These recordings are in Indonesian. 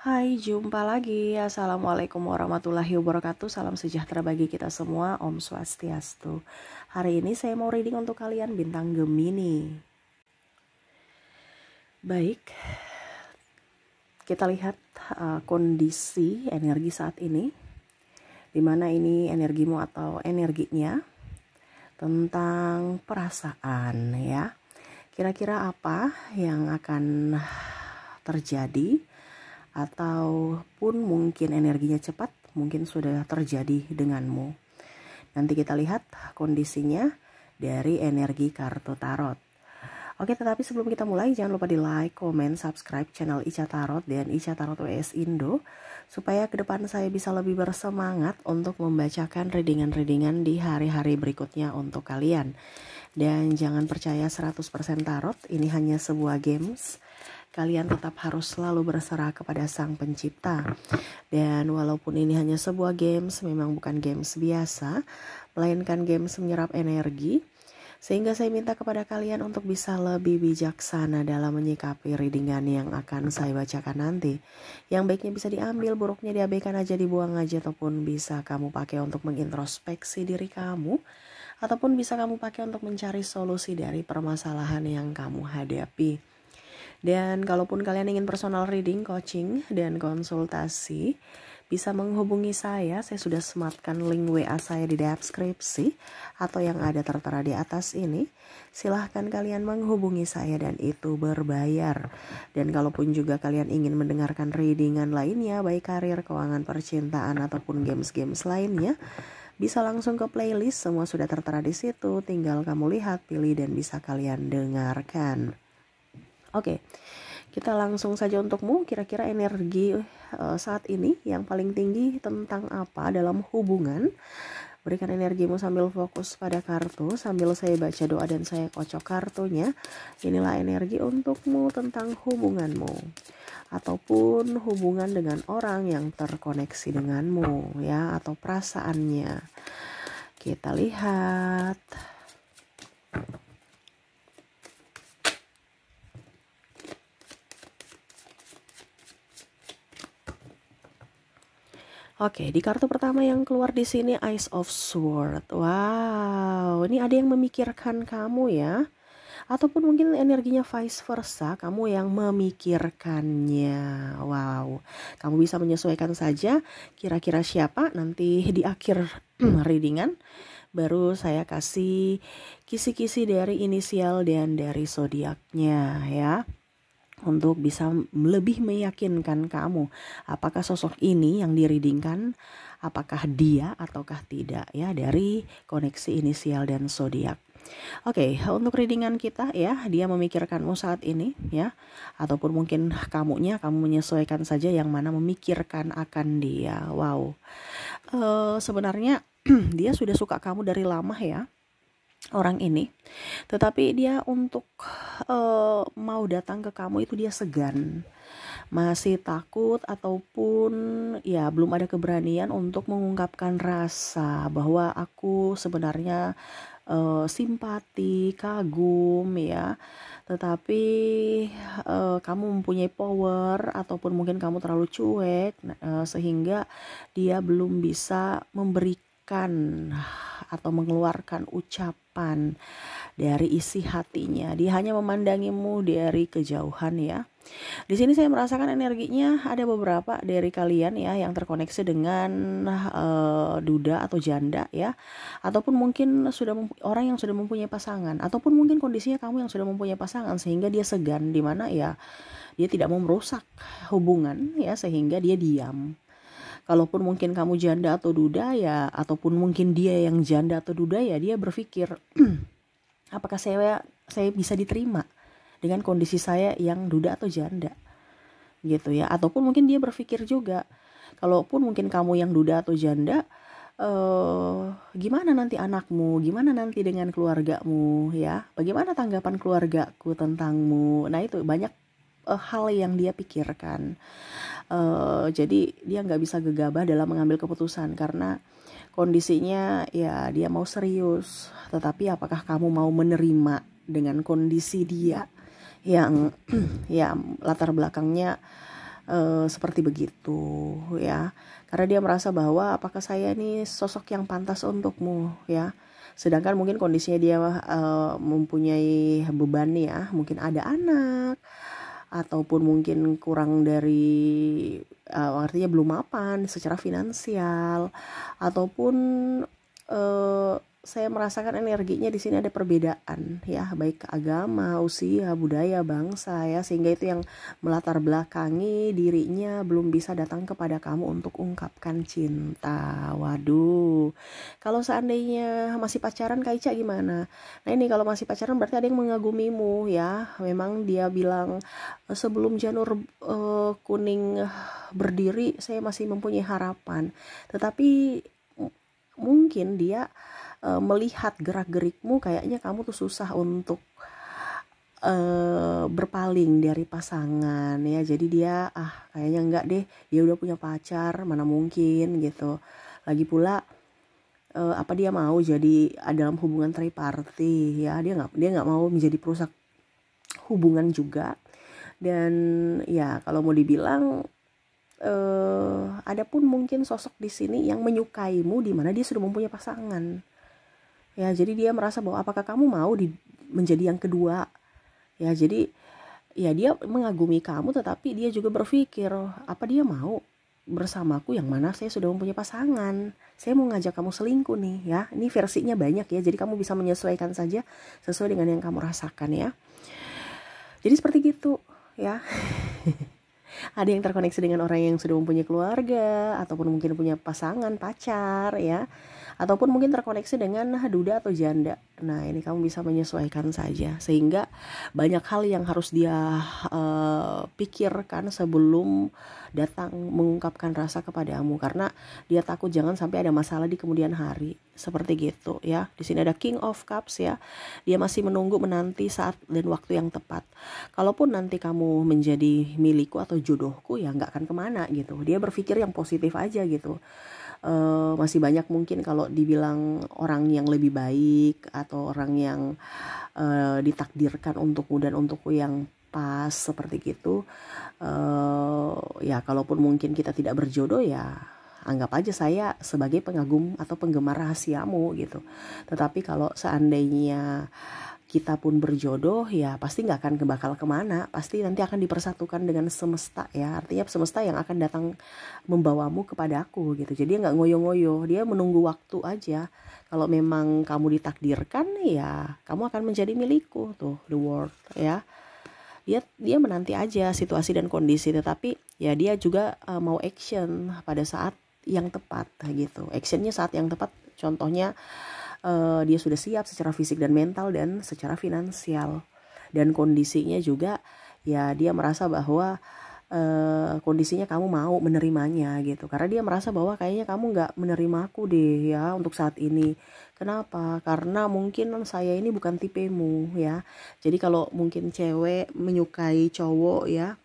Hai, jumpa lagi. Assalamualaikum warahmatullahi wabarakatuh. Salam sejahtera bagi kita semua. Om Swastiastu. Hari ini saya mau reading untuk kalian bintang Gemini. Baik, kita lihat kondisi energi saat ini. Dimana ini energimu atau energinya tentang perasaan ya. Kira-kira apa yang akan terjadi? Ataupun mungkin energinya cepat, mungkin sudah terjadi denganmu. Nanti kita lihat kondisinya dari energi kartu tarot. Oke, tetapi sebelum kita mulai, jangan lupa di like, comment, subscribe channel Ica Tarot dan Ica Tarot WS Indo, supaya ke depan saya bisa lebih bersemangat untuk membacakan readingan-readingan di hari-hari berikutnya untuk kalian. Dan jangan percaya 100% tarot, ini hanya sebuah games. Kalian tetap harus selalu berserah kepada Sang Pencipta. Dan walaupun ini hanya sebuah games, memang bukan games biasa, melainkan games menyerap energi. Sehingga saya minta kepada kalian untuk bisa lebih bijaksana dalam menyikapi readingan yang akan saya bacakan nanti. Yang baiknya bisa diambil, buruknya diabaikan aja, dibuang aja, ataupun bisa kamu pakai untuk mengintrospeksi diri kamu. Ataupun bisa kamu pakai untuk mencari solusi dari permasalahan yang kamu hadapi. Dan kalaupun kalian ingin personal reading, coaching, dan konsultasi, bisa menghubungi saya sudah sematkan link WA saya di deskripsi atau yang ada tertera di atas ini. Silahkan kalian menghubungi saya dan itu berbayar. Dan kalaupun juga kalian ingin mendengarkan readingan lainnya, baik karir, keuangan, percintaan, ataupun games-games lainnya, bisa langsung ke playlist, semua sudah tertera di situ. Tinggal kamu lihat, pilih, dan bisa kalian dengarkan. Oke, kita langsung saja untukmu. Kira-kira energi saat ini yang paling tinggi tentang apa dalam hubungan? Berikan energimu sambil fokus pada kartu, sambil saya baca doa dan saya kocok kartunya. Inilah energi untukmu tentang hubunganmu, ataupun hubungan dengan orang yang terkoneksi denganmu ya, atau perasaannya. Kita lihat. Oke, di kartu pertama yang keluar di sini Ace of Swords. Wow, ini ada yang memikirkan kamu ya. Ataupun mungkin energinya vice versa, kamu yang memikirkannya. Wow, kamu bisa menyesuaikan saja kira-kira siapa nanti di akhir readingan. Baru saya kasih kisi-kisi dari inisial dan dari zodiaknya ya. Untuk bisa lebih meyakinkan kamu apakah sosok ini yang direadingkan, apakah dia ataukah tidak ya, dari koneksi inisial dan zodiak. Oke, untuk readingan kita ya, dia memikirkanmu saat ini ya, ataupun mungkin kamu menyesuaikan saja yang mana memikirkan akan dia. Wow, sebenarnya dia sudah suka kamu dari lama ya, orang ini, tetapi dia untuk mau datang ke kamu itu dia segan, masih takut, ataupun ya belum ada keberanian untuk mengungkapkan rasa bahwa aku sebenarnya simpati, kagum ya, tetapi kamu mempunyai power, ataupun mungkin kamu terlalu cuek sehingga dia belum bisa memberikan atau mengeluarkan ucapan dari isi hatinya. Dia hanya memandangimu dari kejauhan ya. Di sini saya merasakan energinya ada beberapa dari kalian ya yang terkoneksi dengan duda atau janda ya, ataupun mungkin orang yang sudah mempunyai pasangan, ataupun mungkin kondisinya kamu yang sudah mempunyai pasangan sehingga dia segan, di mana ya dia tidak mau merusak hubungan ya, sehingga dia diam. Kalaupun mungkin kamu janda atau duda ya, ataupun mungkin dia yang janda atau duda ya, dia berpikir apakah saya bisa diterima dengan kondisi saya yang duda atau janda gitu ya. Ataupun mungkin dia berpikir juga, kalaupun mungkin kamu yang duda atau janda, gimana nanti anakmu, gimana nanti dengan keluargamu ya, bagaimana tanggapan keluargaku tentangmu. Nah itu banyak hal yang dia pikirkan. Jadi dia nggak bisa gegabah dalam mengambil keputusan karena kondisinya ya dia mau serius, tetapi apakah kamu mau menerima dengan kondisi dia yang ya latar belakangnya seperti begitu ya, karena dia merasa bahwa apakah saya ini sosok yang pantas untukmu ya. Sedangkan mungkin kondisinya dia mempunyai beban ya, mungkin ada anak ataupun mungkin kurang dari artinya belum mapan secara finansial, ataupun saya merasakan energinya di sini ada perbedaan ya, baik agama, usia, budaya, bangsa ya, sehingga itu yang melatar belakangi dirinya belum bisa datang kepada kamu untuk ungkapkan cinta. Waduh, kalau seandainya masih pacaran Kak Ica gimana? Nah ini kalau masih pacaran berarti ada yang mengagumimu ya. Memang dia bilang sebelum janur kuning berdiri saya masih mempunyai harapan, tetapi mungkin dia melihat gerak-gerikmu kayaknya kamu tuh susah untuk berpaling dari pasangan ya. Jadi dia kayaknya enggak deh, dia udah punya pacar, mana mungkin gitu. Lagi pula apa dia mau jadi dalam hubungan triparty ya, dia nggak mau menjadi perusak hubungan juga. Dan ya kalau mau dibilang ada pun mungkin sosok di sini yang menyukaimu di mana dia sudah mempunyai pasangan. Ya, jadi dia merasa bahwa apakah kamu mau menjadi yang kedua? Ya, jadi ya dia mengagumi kamu, tetapi dia juga berpikir apa dia mau bersamaku yang mana saya sudah mempunyai pasangan. Saya mau ngajak kamu selingkuh nih ya. Ini versinya banyak ya. Jadi kamu bisa menyesuaikan saja sesuai dengan yang kamu rasakan ya. Jadi seperti gitu ya. Ada yang terkoneksi dengan orang yang sudah mempunyai keluarga, ataupun mungkin punya pasangan, pacar ya, ataupun mungkin terkoneksi dengan duda atau janda. Nah ini kamu bisa menyesuaikan saja, sehingga banyak hal yang harus dia pikirkan sebelum datang mengungkapkan rasa kepadamu, karena dia takut jangan sampai ada masalah di kemudian hari. Seperti gitu ya. Di sini ada King of Cups ya. Dia masih menanti saat dan waktu yang tepat. Kalaupun nanti kamu menjadi milikku atau jodohku ya nggak akan kemana gitu. Dia berpikir yang positif aja gitu. Masih banyak mungkin kalau dibilang orang yang lebih baik atau orang yang ditakdirkan untukmu dan untukku yang pas seperti gitu. Ya kalaupun mungkin kita tidak berjodoh ya anggap aja saya sebagai pengagum atau penggemar rahasiamu gitu. Tetapi kalau seandainya kita pun berjodoh ya pasti nggak akan bakal kemana, pasti nanti akan dipersatukan dengan semesta ya, artinya semesta yang akan datang membawamu kepada aku gitu. Jadi dia nggak ngoyo-ngoyo, dia menunggu waktu aja. Kalau memang kamu ditakdirkan ya kamu akan menjadi milikku tuh, the world ya. Dia menanti aja situasi dan kondisi, tetapi ya dia juga mau action pada saat yang tepat gitu. Actionnya saat yang tepat, contohnya dia sudah siap secara fisik dan mental dan secara finansial, dan kondisinya juga ya dia merasa bahwa kondisinya kamu mau menerimanya gitu, karena dia merasa bahwa kayaknya kamu nggak menerima aku deh ya untuk saat ini. Kenapa? Karena mungkin saya ini bukan tipemu ya. Jadi kalau mungkin cewek menyukai cowok ya,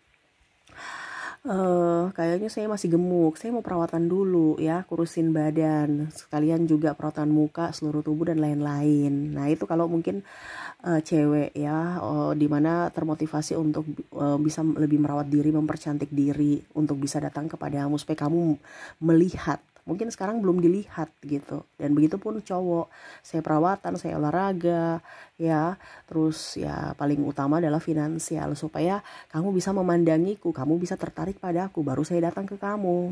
kayaknya saya masih gemuk, saya mau perawatan dulu ya, kurusin badan, sekalian juga perawatan muka, seluruh tubuh dan lain-lain. Nah itu kalau mungkin cewek ya, dimana termotivasi untuk bisa lebih merawat diri, mempercantik diri, untuk bisa datang kepadamu supaya kamu melihat. Mungkin sekarang belum dilihat gitu. Dan begitu pun cowok, saya perawatan, saya olahraga ya, terus ya paling utama adalah finansial, supaya kamu bisa memandangiku, kamu bisa tertarik padaku, baru saya datang ke kamu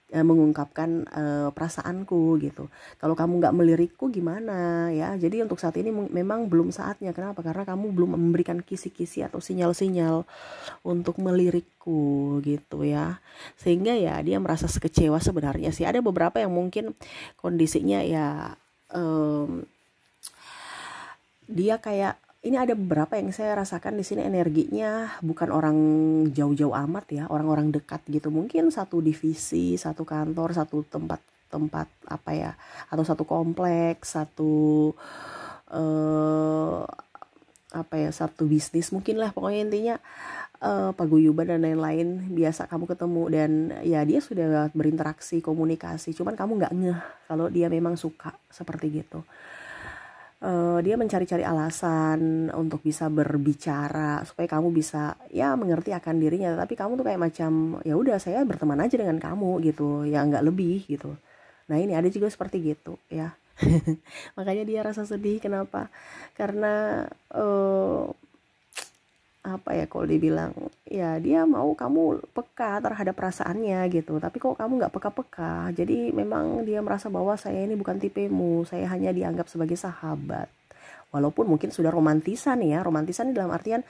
mengungkapkan perasaanku gitu. Kalau kamu nggak melirikku gimana ya. Jadi untuk saat ini memang belum saatnya. Kenapa? Karena kamu belum memberikan kisi-kisi atau sinyal-sinyal untuk melirikku gitu ya. Sehingga ya dia merasa kecewa sebenarnya sih. Ada beberapa yang mungkin kondisinya ya dia kayak, ini ada beberapa yang saya rasakan di sini energinya bukan orang jauh-jauh amat ya, orang-orang dekat gitu. Mungkin satu divisi, satu kantor, satu tempat apa ya, atau satu kompleks, satu satu bisnis mungkin lah. Pokoknya intinya paguyuban dan lain-lain biasa kamu ketemu, dan ya dia sudah berinteraksi, komunikasi, cuman kamu nggak ngeh kalau dia memang suka seperti gitu. Dia mencari-cari alasan untuk bisa berbicara supaya kamu bisa ya mengerti akan dirinya, tapi kamu tuh kayak macam ya udah saya berteman aja dengan kamu gitu ya, nggak lebih gitu. Nah ini ada juga seperti gitu ya. Makanya dia rasa sedih. Kenapa? Karena apa ya, kalau dibilang ya dia mau kamu peka terhadap perasaannya gitu, tapi kok kamu nggak peka-peka. Jadi memang dia merasa bahwa saya ini bukan tipemu, saya hanya dianggap sebagai sahabat. Walaupun mungkin sudah romantisan ya, romantisan dalam artian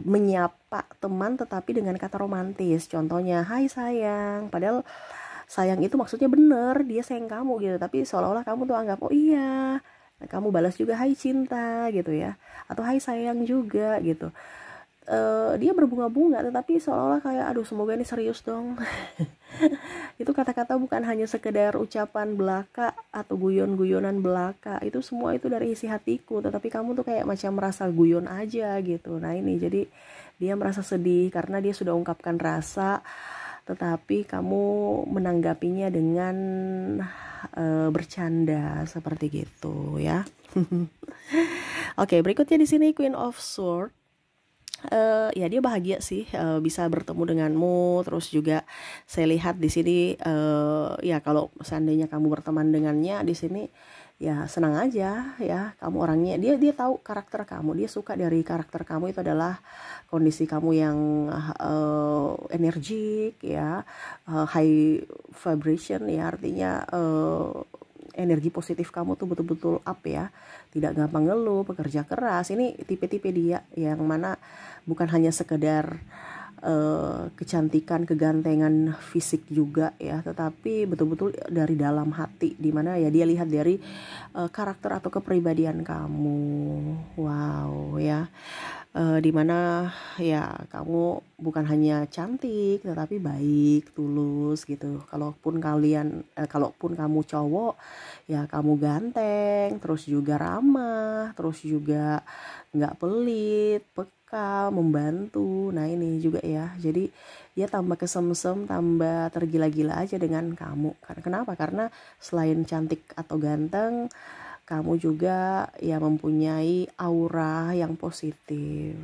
menyapa teman tetapi dengan kata romantis. Contohnya, hai sayang, padahal sayang itu maksudnya bener, dia sayang kamu gitu, tapi seolah-olah kamu tuh anggap oh iya. Nah, kamu balas juga hai cinta gitu ya, atau hai sayang juga gitu. Dia berbunga-bunga tetapi seolah-olah kayak aduh semoga ini serius dong. Itu kata-kata bukan hanya sekedar ucapan belaka atau guyon-guyonan belaka, itu semua itu dari isi hatiku, tetapi kamu tuh kayak macam merasa guyon aja gitu. Nah ini jadi dia merasa sedih karena dia sudah ungkapkan rasa tetapi kamu menanggapinya dengan bercanda seperti gitu ya. Oke, berikutnya di sini Queen of Swords. Ya dia bahagia sih bisa bertemu denganmu. Terus juga saya lihat di sini ya kalau seandainya kamu berteman dengannya di sini ya senang aja ya, kamu orangnya dia tahu karakter kamu, dia suka dari karakter kamu itu adalah kondisi kamu yang energik ya, high vibration ya, artinya energi positif kamu tuh betul-betul up ya, tidak gampang ngeluh, pekerja keras. Ini tipe-tipe dia yang mana bukan hanya sekedar kecantikan, kegantengan fisik juga ya, tetapi betul-betul dari dalam hati, dimana ya dia lihat dari karakter atau kepribadian kamu. Wow ya, dimana ya kamu bukan hanya cantik tetapi baik, tulus gitu. Kalaupun kamu cowok ya kamu ganteng, terus juga ramah, terus juga nggak pelit, peka, membantu. Nah ini juga ya, jadi dia tambah kesemsem, tambah tergila-gila aja dengan kamu. Kenapa? Karena selain cantik atau ganteng, kamu juga ya mempunyai aura yang positif,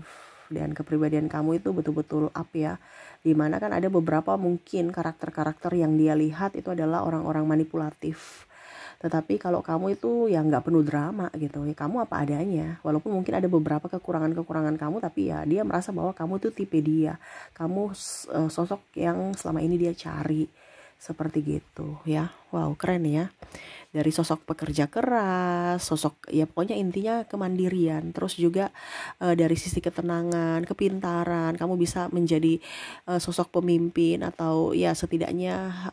dan kepribadian kamu itu betul-betul up ya. Dimana kan ada beberapa mungkin karakter-karakter yang dia lihat itu adalah orang-orang manipulatif. Tetapi kalau kamu itu ya nggak penuh drama gitu ya, kamu apa adanya. Walaupun mungkin ada beberapa kekurangan-kekurangan kamu, tapi ya dia merasa bahwa kamu tuh tipe dia, kamu sosok yang selama ini dia cari, seperti gitu ya. Wow keren ya, dari sosok pekerja keras, sosok ya pokoknya intinya kemandirian, terus juga dari sisi ketenangan, kepintaran, kamu bisa menjadi sosok pemimpin, atau ya setidaknya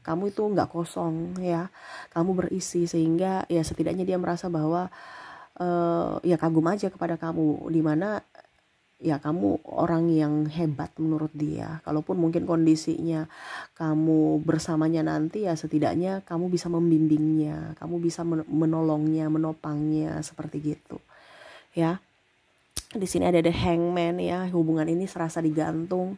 kamu itu nggak kosong ya, kamu berisi, sehingga ya setidaknya dia merasa bahwa ya kagum aja kepada kamu, dimana ya kamu orang yang hebat menurut dia. Kalaupun mungkin kondisinya kamu bersamanya nanti, ya setidaknya kamu bisa membimbingnya, kamu bisa menolongnya, menopangnya, seperti gitu ya. Di sini ada the hangman ya, hubungan ini serasa digantung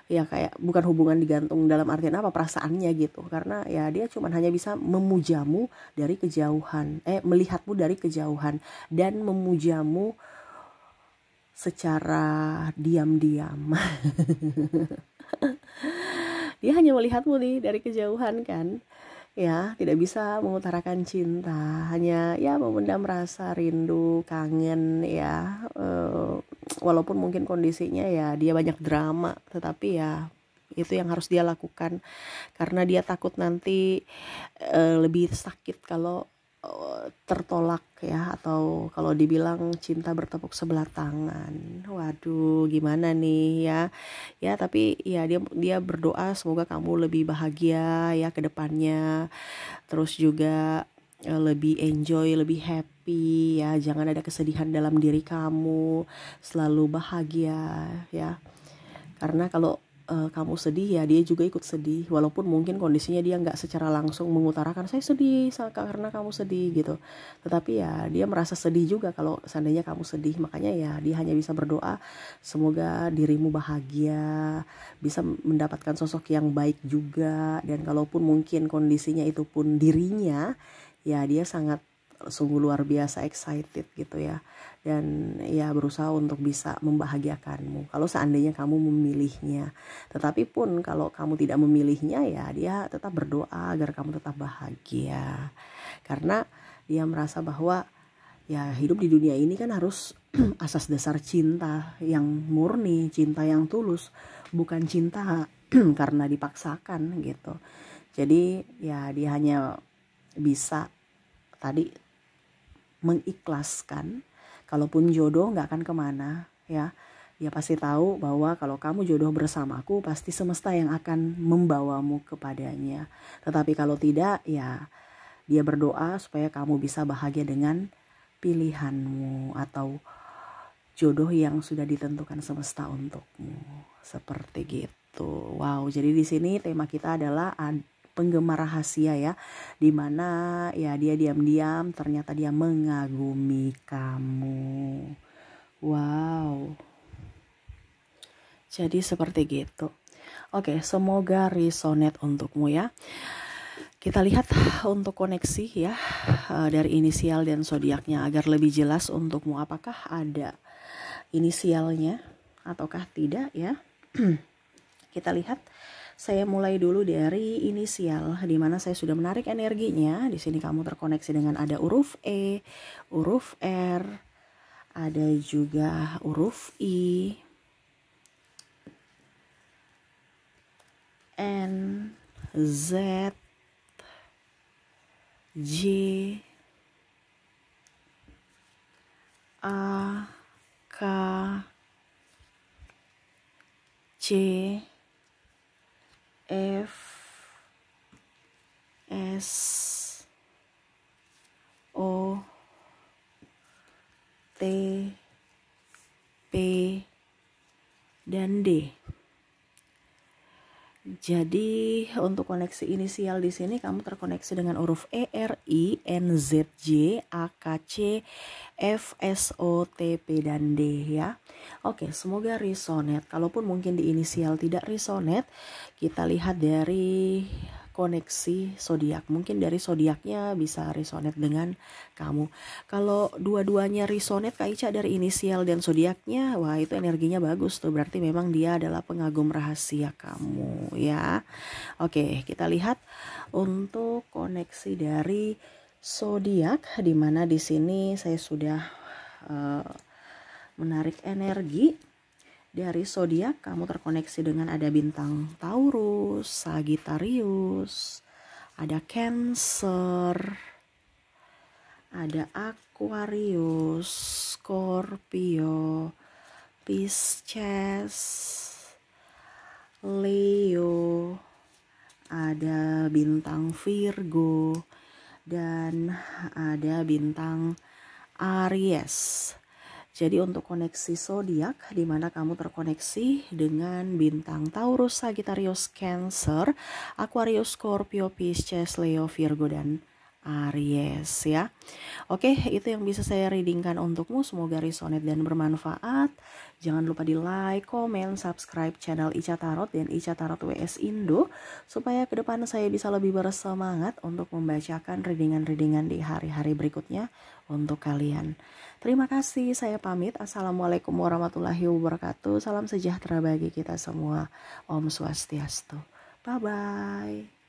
ya, kayak bukan hubungan digantung dalam artian apa, perasaannya gitu, karena ya dia cuman hanya bisa memujamu dari kejauhan, melihatmu dari kejauhan dan memujamu secara diam-diam. Dia hanya melihatmu nih dari kejauhan kan, ya tidak bisa mengutarakan cinta, hanya ya memendam rasa rindu, kangen ya. Walaupun mungkin kondisinya ya dia banyak drama, tetapi ya itu yang harus dia lakukan, karena dia takut nanti lebih sakit kalau tertolak ya, atau kalau dibilang cinta bertepuk sebelah tangan. Waduh gimana nih ya. Ya tapi ya dia berdoa semoga kamu lebih bahagia ya ke depannya, terus juga lebih enjoy, lebih happy ya, jangan ada kesedihan dalam diri kamu, selalu bahagia ya. Karena kalau kamu sedih ya dia juga ikut sedih, walaupun mungkin kondisinya dia nggak secara langsung mengutarakan saya sedih karena kamu sedih gitu, tetapi ya dia merasa sedih juga kalau seandainya kamu sedih. Makanya ya dia hanya bisa berdoa semoga dirimu bahagia, bisa mendapatkan sosok yang baik juga, dan kalaupun mungkin kondisinya itu pun dirinya, ya dia sangat sungguh luar biasa excited gitu ya. Dan ya berusaha untuk bisa membahagiakanmu kalau seandainya kamu memilihnya. Tetapi pun kalau kamu tidak memilihnya, ya dia tetap berdoa agar kamu tetap bahagia. Karena dia merasa bahwa ya hidup di dunia ini kan harus asas dasar cinta yang murni, cinta yang tulus, bukan cinta karena dipaksakan gitu. Jadi ya dia hanya bisa tadi mengikhlaskan. Kalaupun jodoh nggak akan kemana ya, dia pasti tahu bahwa kalau kamu jodoh bersamaku pasti semesta yang akan membawamu kepadanya. Tetapi kalau tidak, ya dia berdoa supaya kamu bisa bahagia dengan pilihanmu atau jodoh yang sudah ditentukan semesta untukmu, seperti gitu. Wow, jadi di sini tema kita adalah penggemar rahasia ya, dimana ya dia diam-diam ternyata dia mengagumi kamu. Wow, jadi seperti gitu. Oke, semoga resonate untukmu ya. Kita lihat untuk koneksi ya dari inisial dan zodiaknya agar lebih jelas untukmu, apakah ada inisialnya ataukah tidak ya. Kita lihat. Saya mulai dulu dari inisial, di mana saya sudah menarik energinya. Di sini kamu terkoneksi dengan ada huruf E, huruf R, ada juga huruf I, N, Z, J, A, K, C, F, S, O, T, P, dan D. Jadi untuk koneksi inisial di sini kamu terkoneksi dengan huruf E, R, I, N, Z, J, A, K, C, F, S, O, T, P, dan D ya. Oke, semoga resonate. Kalaupun mungkin di inisial tidak resonate, kita lihat dari koneksi zodiak. Mungkin dari zodiaknya bisa resonate dengan kamu. Kalau dua-duanya resonate Kak Ica dari inisial dan zodiaknya, wah itu energinya bagus tuh. Berarti memang dia adalah pengagum rahasia kamu ya. Oke, kita lihat untuk koneksi dari zodiak, di mana di sini saya sudah menarik energi. Dari zodiak kamu terkoneksi dengan ada bintang Taurus, Sagittarius, ada Cancer, ada Aquarius, Scorpio, Pisces, Leo, ada bintang Virgo, dan ada bintang Aries. Jadi untuk koneksi zodiak, di mana kamu terkoneksi dengan bintang Taurus, Sagittarius, Cancer, Aquarius, Scorpio, Pisces, Leo, Virgo, dan Aries ya. Oke, itu yang bisa saya readingkan untukmu. Semoga resonate dan bermanfaat. Jangan lupa di like, komen, subscribe channel Ica Tarot dan Ica Tarot WS Indo, supaya ke depan saya bisa lebih bersemangat untuk membacakan readingan-readingan di hari-hari berikutnya untuk kalian. Terima kasih, saya pamit. Assalamualaikum warahmatullahi wabarakatuh. Salam sejahtera bagi kita semua. Om Swastiastu. Bye-bye.